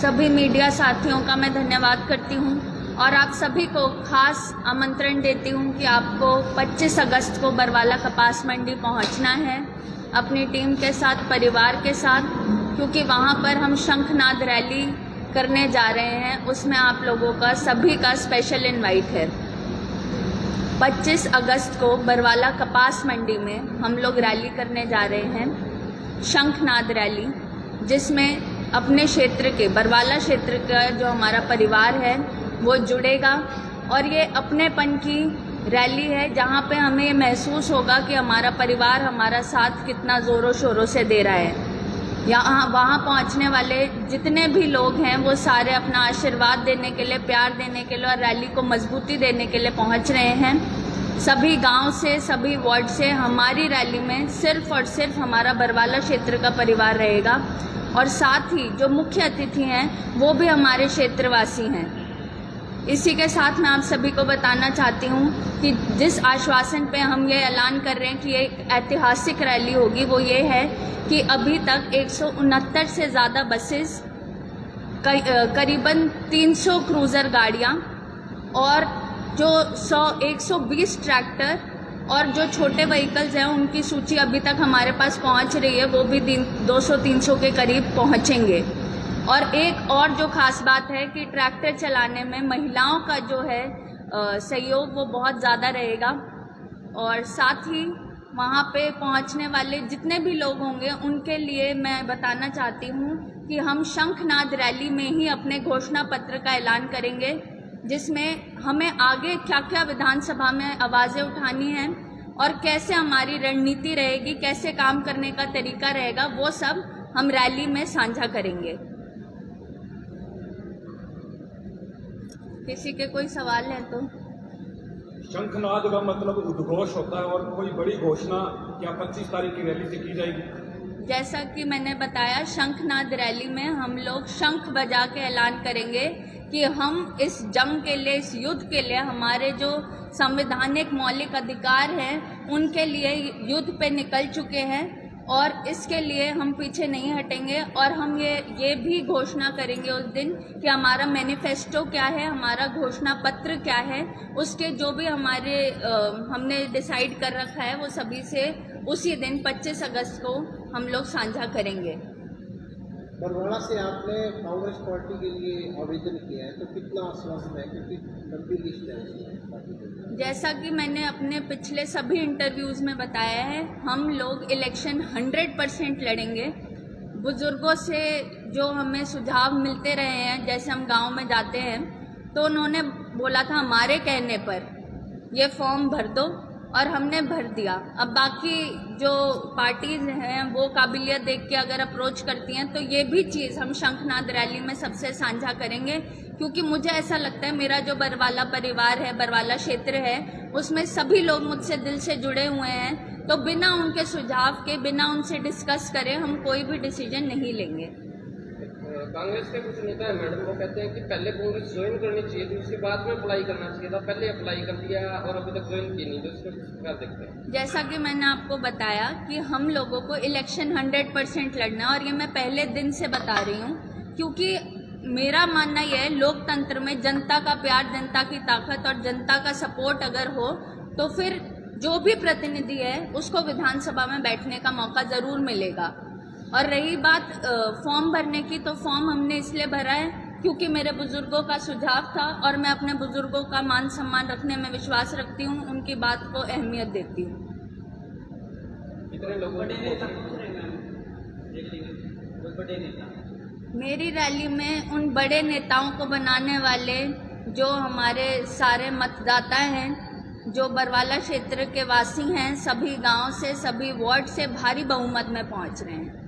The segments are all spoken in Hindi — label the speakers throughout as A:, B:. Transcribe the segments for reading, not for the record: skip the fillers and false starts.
A: सभी मीडिया साथियों का मैं धन्यवाद करती हूं और आप सभी को खास आमंत्रण देती हूं कि आपको 25 अगस्त को बरवाला कपास मंडी पहुंचना है अपनी टीम के साथ, परिवार के साथ, क्योंकि वहां पर हम शंखनाद रैली करने जा रहे हैं। उसमें आप लोगों का सभी का स्पेशल इनवाइट है। 25 अगस्त को बरवाला कपास मंडी में हम लोग रैली करने जा रहे हैं, शंखनाद रैली, जिसमें अपने क्षेत्र के, बरवाला क्षेत्र का जो हमारा परिवार है वो जुड़ेगा और ये अपनेपन की रैली है जहाँ पे हमें ये महसूस होगा कि हमारा परिवार हमारा साथ कितना ज़ोरों शोरों से दे रहा है। वहाँ पहुँचने वाले जितने भी लोग हैं वो सारे अपना आशीर्वाद देने के लिए, प्यार देने के लिए और रैली को मजबूती देने के लिए पहुँच रहे हैं। सभी गांव से, सभी वार्ड से हमारी रैली में सिर्फ और सिर्फ हमारा बरवाला क्षेत्र का परिवार रहेगा और साथ ही जो मुख्य अतिथि हैं वो भी हमारे क्षेत्रवासी हैं। इसी के साथ मैं आप सभी को बताना चाहती हूँ कि जिस आश्वासन पे हम ये ऐलान कर रहे हैं कि ये ऐतिहासिक रैली होगी, वो ये है कि अभी तक 169 से ज़्यादा बसेस, करीबन 300 क्रूज़र गाड़ियाँ और जो 120 ट्रैक्टर और जो छोटे व्हीकल्स हैं उनकी सूची अभी तक हमारे पास पहुंच रही है, वो भी 200-300 के करीब पहुंचेंगे। और एक और जो खास बात है कि ट्रैक्टर चलाने में महिलाओं का जो है सहयोग वो बहुत ज़्यादा रहेगा और साथ ही वहाँ पे पहुँचने वाले जितने भी लोग होंगे उनके लिए मैं बताना चाहती हूँ कि हम शंखनाद रैली में ही अपने घोषणा पत्र का ऐलान करेंगे, जिसमें हमें आगे क्या क्या विधानसभा में आवाज़ें उठानी हैं और कैसे हमारी रणनीति रहेगी, कैसे काम करने का तरीका रहेगा, वो सब हम रैली में साझा करेंगे। किसी के कोई सवाल है तो?
B: शंखनाद का मतलब उद्घोष होता है और कोई बड़ी घोषणा क्या 25 तारीख की रैली से की जाएगी?
A: जैसा कि मैंने बताया, शंखनाद रैली में हम लोग शंख बजा के ऐलान करेंगे कि हम इस जंग के लिए, इस युद्ध के लिए, हमारे जो संवैधानिक मौलिक अधिकार हैं उनके लिए युद्ध पे निकल चुके हैं और इसके लिए हम पीछे नहीं हटेंगे। और हम ये भी घोषणा करेंगे उस दिन कि हमारा मैनिफेस्टो क्या है, हमारा घोषणा पत्र क्या है, उसके जो भी हमारे हमने डिसाइड कर रखा है वो सभी से उसी दिन 25 अगस्त को हम लोग साझा करेंगे।
C: बरवाला से आपने कांग्रेस पार्टी के लिए आवेदन किया है, तो कितना आश्वासन है, क्योंकि लंबी लिस्ट है?
A: जैसा कि मैंने अपने पिछले सभी इंटरव्यूज़ में बताया है, हम लोग इलेक्शन 100% लड़ेंगे। बुजुर्गों से जो हमें सुझाव मिलते रहे हैं, जैसे हम गांव में जाते हैं तो उन्होंने बोला था हमारे कहने पर ये फॉर्म भर दो और हमने भर दिया। अब बाकी जो पार्टीज हैं वो काबिलियत देख के अगर अप्रोच करती हैं तो ये भी चीज़ हम शंखनाद रैली में सबसे साझा करेंगे, क्योंकि मुझे ऐसा लगता है मेरा जो बरवाला परिवार है, बरवाला क्षेत्र है, उसमें सभी लोग मुझसे दिल से जुड़े हुए हैं। तो बिना उनके सुझाव के, बिना उनसे डिस्कस करे हम कोई भी डिसीजन नहीं लेंगे।
D: कांग्रेस के कुछ नेता है मैडम, वो कहते हैं कि पहले कांग्रेस ज्वाइन करनी चाहिए थी, उसके बाद में अप्लाई करना चाहिए था, पहले अप्लाई कर दिया और अभी तक ज्वाइन की नहीं, तो इसको किस प्रकार देखते हैं?
A: जैसा कि मैंने आपको बताया कि हम लोगों को इलेक्शन 100% लड़ना है और ये मैं पहले दिन से बता रही हूँ, क्योंकि मेरा मानना यह है लोकतंत्र में जनता का प्यार, जनता की ताकत और जनता का सपोर्ट अगर हो तो फिर जो भी प्रतिनिधि है उसको विधानसभा में बैठने का मौका ज़रूर मिलेगा। और रही बात फॉर्म भरने की, तो फॉर्म हमने इसलिए भरा है क्योंकि मेरे बुजुर्गों का सुझाव था और मैं अपने बुजुर्गों का मान सम्मान रखने में विश्वास रखती हूँ, उनकी बात को अहमियत देती हूँ।
D: कितने लोगों
A: मेरी रैली में उन बड़े नेताओं को बनाने वाले जो हमारे सारे मतदाता हैं, जो बरवाला क्षेत्र के वासी हैं, सभी गांव से, सभी वार्ड से भारी बहुमत में पहुंच रहे हैं।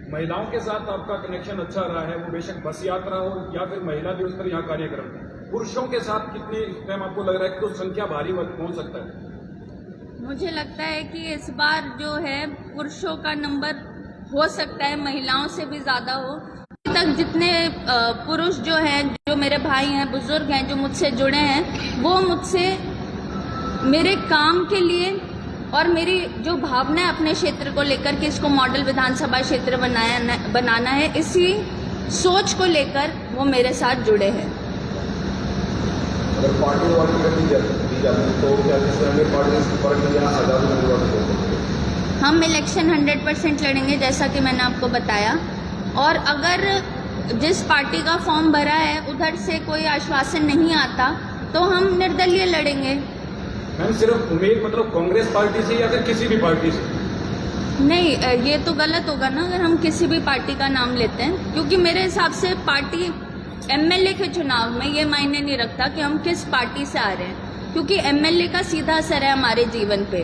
B: महिलाओं के साथ आपका कनेक्शन अच्छा रहा है, वो बेशक बस यात्रा हो या फिर महिला दिवस पर यहाँ कार्यक्रम। पुरुषों के साथ कितने टाइम आपको लग रहा है कि तो संख्या भारी पहुंच सकता है?
A: मुझे लगता है कि इस बार जो है पुरुषों का नंबर हो सकता है महिलाओं से भी ज़्यादा हो। अभी तक जितने पुरुष जो हैं, जो मेरे भाई हैं, बुजुर्ग हैं, जो मुझसे जुड़े हैं, वो मुझसे मेरे काम के लिए और मेरी जो भावना है अपने क्षेत्र को लेकर कि इसको मॉडल विधानसभा क्षेत्र बनाना है, इसी सोच को लेकर वो मेरे साथ जुड़े हैं।
E: अगर पार्टी वाली टिकट दी जाती तो क्या जिस अन्य पार्टी से फर्क या आज़ाद उम्मीदवार को?
A: हम इलेक्शन 100% लड़ेंगे, जैसा कि मैंने आपको बताया। और अगर जिस पार्टी का फॉर्म भरा है उधर से कोई आश्वासन नहीं आता तो हम निर्दलीय लड़ेंगे।
B: मैम सिर्फ उम्मीद मतलब कांग्रेस पार्टी से या फिर किसी भी पार्टी से?
A: नहीं, ये तो गलत होगा ना अगर हम किसी भी पार्टी का नाम लेते हैं, क्योंकि मेरे हिसाब से पार्टी एमएलए के चुनाव में ये मायने नहीं रखता कि हम किस पार्टी से आ रहे हैं, क्योंकि एमएलए का सीधा असर है हमारे जीवन पे।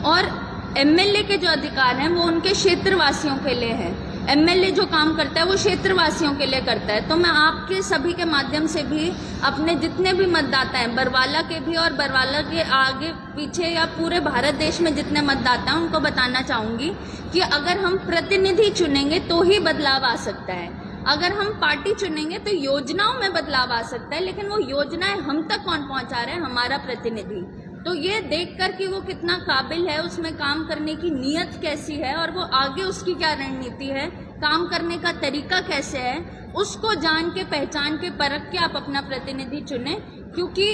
A: और एमएलए के जो अधिकार हैं वो उनके क्षेत्रवासियों के लिए हैं। एमएलए जो काम करता है वो क्षेत्रवासियों के लिए करता है। तो मैं आपके सभी के माध्यम से भी अपने जितने भी मतदाता हैं, बरवाला के भी और बरवाला के आगे पीछे या पूरे भारत देश में जितने मतदाता हैं, उनको बताना चाहूँगी कि अगर हम प्रतिनिधि चुनेंगे तो ही बदलाव आ सकता है। अगर हम पार्टी चुनेंगे तो योजनाओं में बदलाव आ सकता है, लेकिन वो योजनाएं हम तक कौन पहुँचा रहे हैं? हमारा प्रतिनिधि। तो ये देखकर कि वो कितना काबिल है, उसमें काम करने की नीयत कैसी है और वो आगे उसकी क्या रणनीति है, काम करने का तरीका कैसे है, उसको जान के पहचान के परख के आप अपना प्रतिनिधि चुनें। क्योंकि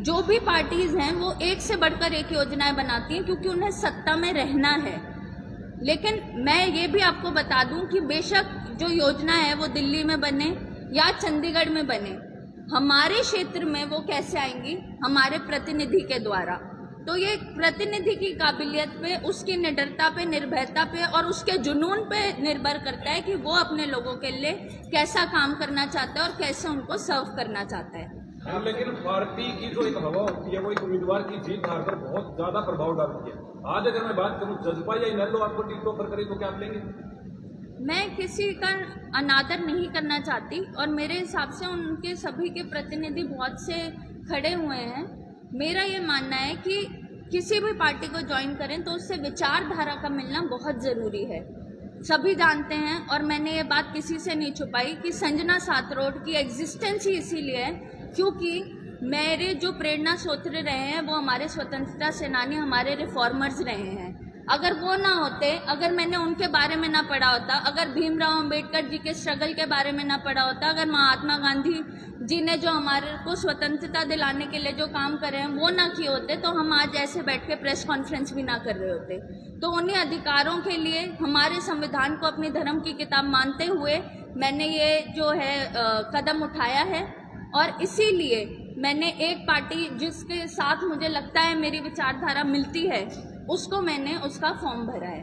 A: जो भी पार्टीज हैं वो एक से बढ़कर एक योजनाएं बनाती हैं, क्योंकि उन्हें सत्ता में रहना है। लेकिन मैं ये भी आपको बता दूं कि बेशक जो योजना है वो दिल्ली में बने या चंडीगढ़ में बने, हमारे क्षेत्र में वो कैसे आएंगी? हमारे प्रतिनिधि के द्वारा। तो ये प्रतिनिधि की काबिलियत पे, उसकी निडरता पे, निर्भयता पे और उसके जुनून पे निर्भर करता है कि वो अपने लोगों के लिए कैसा काम करना चाहता है और कैसे उनको सर्व करना चाहता है।
B: हाँ, लेकिन पार्टी की जो एक हवा होती है वो एक उम्मीदवार की जीत हार पर बहुत ज्यादा प्रभाव डालती है। आज अगर मैं बात करूं जज्बा या इनेलो आपको टिकट ऑफर करे तो क्या आप लेंगे?
A: मैं किसी का अनादर नहीं करना चाहती और मेरे हिसाब से उनके सभी के प्रतिनिधि बहुत से खड़े हुए हैं। मेरा ये मानना है कि किसी भी पार्टी को ज्वाइन करें तो उससे विचारधारा का मिलना बहुत ज़रूरी है। सभी जानते हैं और मैंने ये बात किसी से नहीं छुपाई कि संजना सातरोड की एग्जिस्टेंस ही इसीलिए है क्योंकि मेरे जो प्रेरणा स्रोत रहे हैं वो हमारे स्वतंत्रता सेनानी, हमारे रिफॉर्मर्स रहे हैं। अगर वो ना होते, अगर मैंने उनके बारे में ना पढ़ा होता, अगर भीमराव अंबेडकर जी के स्ट्रगल के बारे में ना पढ़ा होता, अगर महात्मा गांधी जी ने जो हमारे को स्वतंत्रता दिलाने के लिए जो काम करे हैं वो ना किए होते, तो हम आज ऐसे बैठ के प्रेस कॉन्फ्रेंस भी ना कर रहे होते। तो उन्हीं अधिकारों के लिए हमारे संविधान को अपनी धर्म की किताब मानते हुए मैंने ये जो है कदम उठाया है और इसीलिए मैंने एक पार्टी जिसके साथ मुझे लगता है मेरी विचारधारा मिलती है उसको मैंने उसका फॉर्म भरा है।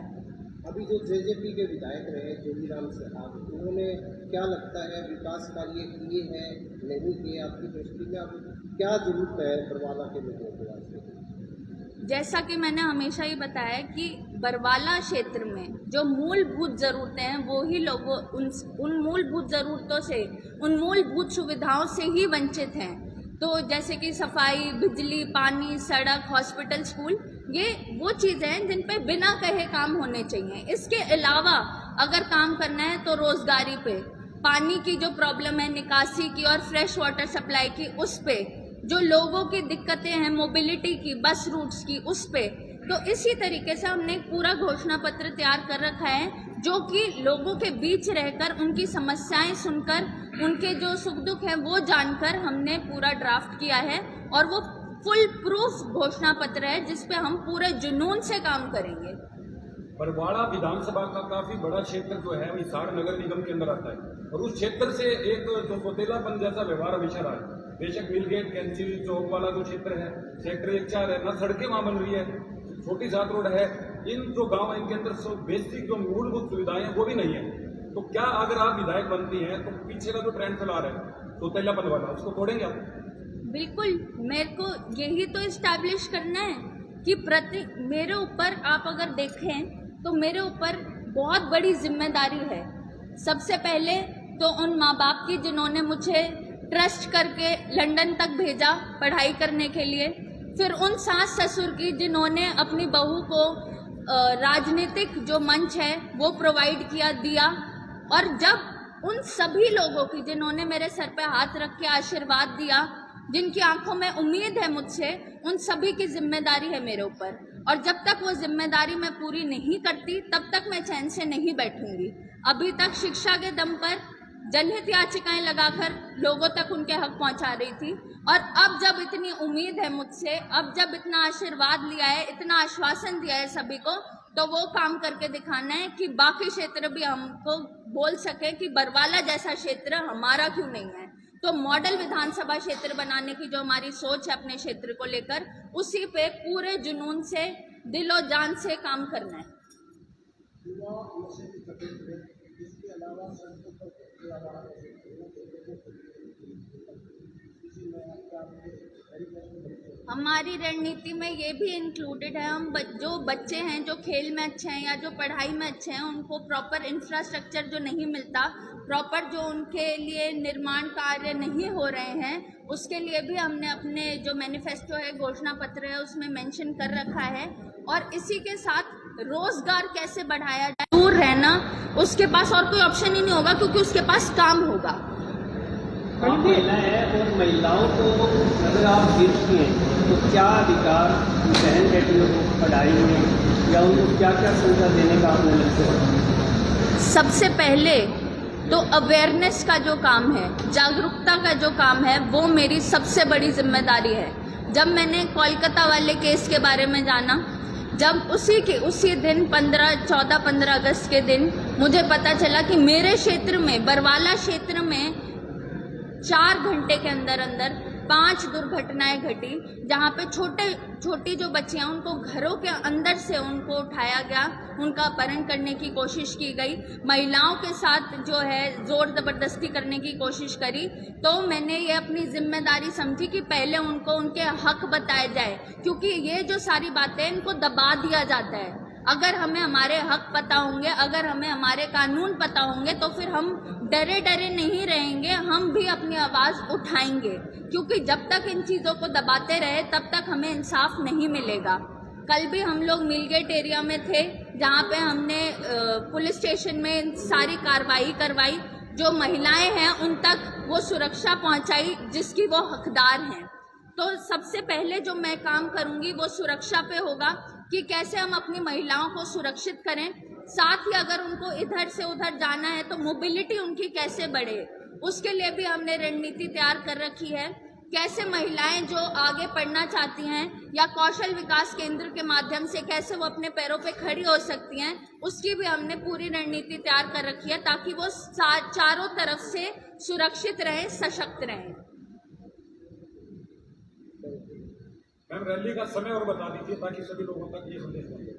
C: अभी जो जेजेपी के विधायक रहे जोगीराम साहब, उन्होंने क्या लगता है विकास कार्य किए हैं नहीं किए? आपकी दृष्टि में अब क्या जरूरत है बरवाला के लोगों के वास्ते?
A: जैसा कि मैंने हमेशा ही बताया कि बरवाला क्षेत्र में जो मूलभूत ज़रूरतें हैं वो ही लोगों उन मूलभूत ज़रूरतों से, उन मूलभूत सुविधाओं से ही वंचित हैं। तो जैसे कि सफाई, बिजली, पानी, सड़क, हॉस्पिटल, स्कूल, ये वो चीज़ें हैं जिन पे बिना कहे काम होने चाहिए। इसके अलावा अगर काम करना है तो रोजगारी पे, पानी की जो प्रॉब्लम है निकासी की और फ्रेश वाटर सप्लाई की, उस पे जो लोगों की दिक्कतें हैं मोबिलिटी की, बस रूट्स की, उस पे। तो इसी तरीके से हमने एक पूरा घोषणा पत्र तैयार कर रखा है जो कि लोगों के बीच रहकर उनकी समस्याएं सुनकर, उनके जो सुख दुख हैं वो जानकर हमने पूरा ड्राफ्ट किया है और वो फुल प्रूफ घोषणा पत्र है जिस पे हम पूरे जुनून से काम करेंगे।
B: बरवाड़ा विधानसभा का काफी बड़ा क्षेत्र जो है हिसार नगर निगम के अंदर आता है और उस क्षेत्र से एक जो सौतेलापन जैसा व्यवहार हमेशा रहा है। बेशक मिलगेट, कैंची चौक वाला जो क्षेत्र है, सेक्टर 1-4 है, ना सड़कें वहां बन रही है, छोटी सात रोड है, इन जो गांव है इनके अंदर बेसिक जो मूलभूत सुविधाएं हैं वो भी नहीं है। तो क्या अगर आप विधायक बनती हैं तो पीछे का जो ट्रेंड चला रहे हैं सौतेलापन वाला, उसको तोड़ेंगे आप?
A: बिल्कुल, मेरे को यही तो इस्टेब्लिश करना है कि मेरे ऊपर आप अगर देखें तो मेरे ऊपर बहुत बड़ी जिम्मेदारी है। सबसे पहले तो उन माँ बाप की जिन्होंने मुझे ट्रस्ट करके लंदन तक भेजा पढ़ाई करने के लिए, फिर उन सास ससुर की जिन्होंने अपनी बहू को राजनीतिक जो मंच है वो प्रोवाइड दिया, और जब उन सभी लोगों की जिन्होंने मेरे सर पे हाथ रख के आशीर्वाद दिया, जिनकी आंखों में उम्मीद है मुझसे, उन सभी की जिम्मेदारी है मेरे ऊपर। और जब तक वो जिम्मेदारी मैं पूरी नहीं करती तब तक मैं चैन से नहीं बैठूंगी। अभी तक शिक्षा के दम पर जनहित याचिकाएं लगाकर लोगों तक उनके हक पहुंचा रही थी। और अब जब इतनी उम्मीद है मुझसे, अब जब इतना आशीर्वाद लिया है, इतना आश्वासन दिया है सभी को, तो वो काम करके दिखाना है कि बाकी क्षेत्र भी हमको बोल सके कि बरवाला जैसा क्षेत्र हमारा क्यों नहीं है। तो मॉडल विधानसभा क्षेत्र बनाने की जो हमारी सोच है अपने क्षेत्र को लेकर, उसी पे पूरे जुनून से, दिलो जान से काम करना है।
C: इसके अलावा सड़कों पर
A: हमारी रणनीति में ये भी इंक्लूडेड है, हम जो बच्चे हैं जो खेल में अच्छे हैं या जो पढ़ाई में अच्छे हैं, उनको प्रॉपर इंफ्रास्ट्रक्चर जो नहीं मिलता, प्रॉपर जो उनके लिए निर्माण कार्य नहीं हो रहे हैं, उसके लिए भी हमने अपने जो मैनिफेस्टो है, घोषणा पत्र है, उसमें मेंशन कर रखा है। और इसी के साथ रोजगार कैसे बढ़ाया जाए, दूर रहना, उसके पास और कोई ऑप्शन ही नहीं होगा क्योंकि उसके पास काम होगा।
F: आप महिला है और महिलाओं को अगर आप देखती हैं तो क्या अधिकार बहन बेटियों को पढ़ाई में या उनको क्या क्या सुविधा देने का आपने लक्ष्य रखा?
A: सबसे पहले तो अवेयरनेस का जो काम है, जागरूकता का जो काम है, वो मेरी सबसे बड़ी जिम्मेदारी है। जब मैंने कोलकाता वाले केस के बारे में जाना, जब उसी दिन 14-15 अगस्त के दिन मुझे पता चला कि मेरे क्षेत्र में, बरवाला क्षेत्र में 4 घंटे के अंदर 5 दुर्घटनाएं घटी, जहां पे छोटी जो बच्चियां, उनको घरों के अंदर से उनको उठाया गया, उनका अपहरण करने की कोशिश की गई, महिलाओं के साथ जो है जोर जबरदस्ती करने की कोशिश करी। तो मैंने ये अपनी जिम्मेदारी समझी कि पहले उनको उनके हक बताए जाए, क्योंकि ये जो सारी बातें इनको दबा दिया जाता है। अगर हमें हमारे हक पता होंगे, अगर हमें हमारे कानून पता होंगे, तो फिर हम डरे डरे नहीं रहेंगे, हम भी अपनी आवाज़ उठाएंगे। क्योंकि जब तक इन चीज़ों को दबाते रहे तब तक हमें इंसाफ नहीं मिलेगा। कल भी हम लोग मिलगेट एरिया में थे, जहाँ पे हमने पुलिस स्टेशन में सारी कार्रवाई करवाई, जो महिलाएं हैं उन तक वो सुरक्षा पहुँचाई जिसकी वो हकदार हैं। तो सबसे पहले जो मैं काम करूँगी वो सुरक्षा पे होगा कि कैसे हम अपनी महिलाओं को सुरक्षित करें। साथ ही अगर उनको इधर से उधर जाना है तो मोबिलिटी उनकी कैसे बढ़े, उसके लिए भी हमने रणनीति तैयार कर रखी है। कैसे महिलाएं जो आगे पढ़ना चाहती हैं या कौशल विकास केंद्र के माध्यम से कैसे वो अपने पैरों पे खड़ी हो सकती हैं, उसकी भी हमने पूरी रणनीति तैयार कर रखी है, ताकि वो चारों तरफ से सुरक्षित रहें, सशक्त रहें।
B: मैम, रैली का समय और बता दीजिए ताकि सभी लोगों तक ये संदेश पहुंचे।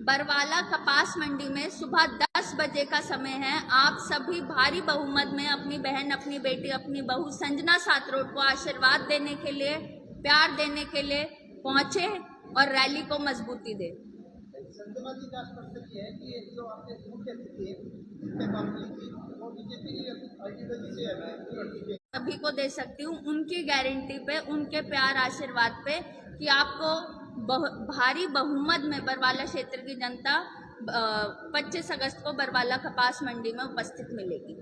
A: बरवाला कपास मंडी में सुबह 10 बजे का समय है। आप सभी भारी बहुमत में अपनी बहन, अपनी बेटी, अपनी बहू संजना सातरोड को आशीर्वाद देने के लिए, प्यार देने के लिए पहुंचे और रैली को मजबूती दे।
C: संजना जी का स्पष्ट है कि जो आपने मुख्य अतिथि जिसने बात की थी वो बीजेपी की आइडियोलॉजी से है,
A: सभी को दे सकती हूँ, उनकी गारंटी पे, उनके प्यार आशीर्वाद पे, कि आपको भारी बहुमत में बरवाला क्षेत्र की जनता 25 अगस्त को बरवाला कपास मंडी में उपस्थित मिलेगी।